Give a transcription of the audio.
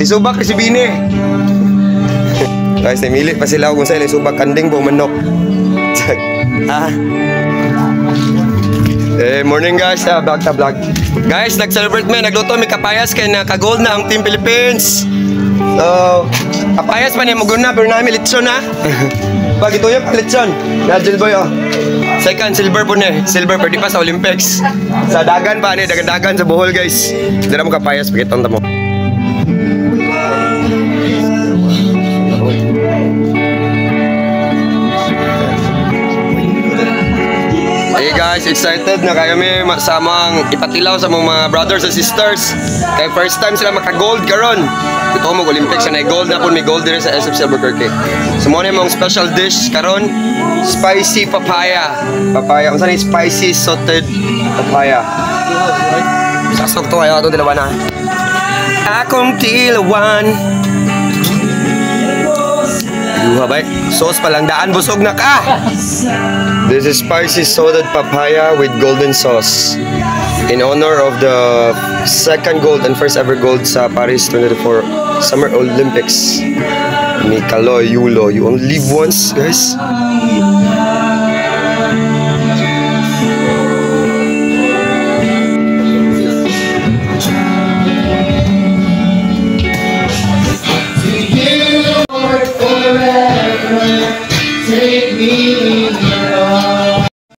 Isubak si Bini. Guys, namili pa sila kung saan isubak kanding po manok. Ha? Morning guys, back to vlog. Guys, nag-celebrate me, nagluto mi kapayas kay naka-gold na ang Team Philippines. So, kapayas pa niya muguna pero namin litson ha. Pag ito yung litson, Nigel Boy oh. Second, silver po niya. Silver pero di pa sa Olympics. Sa dagan pa niya, dagan-dagan sa Bohol guys. Dira mo kapayas, pakitang mo. Hey guys, excited na kayo may samang ipatilaw sa mga brothers and sisters. Kaya first time sila maka-gold karon. Ito mo Olympics na gold na po, may gold din sa SFC Albuquerque. So mo na yung special dish karon, spicy papaya. Papaya, unsa ni spicy salted papaya. Sasok to ayo atong dilawan na. Akong tilawan. Duha bay, sauce pa lang daan busog na ka. This is spicy salted papaya with golden sauce in honor of the second gold and first ever gold sa Paris 2024 Summer Olympics. Ni Kaloy Yulo, you only live once, guys.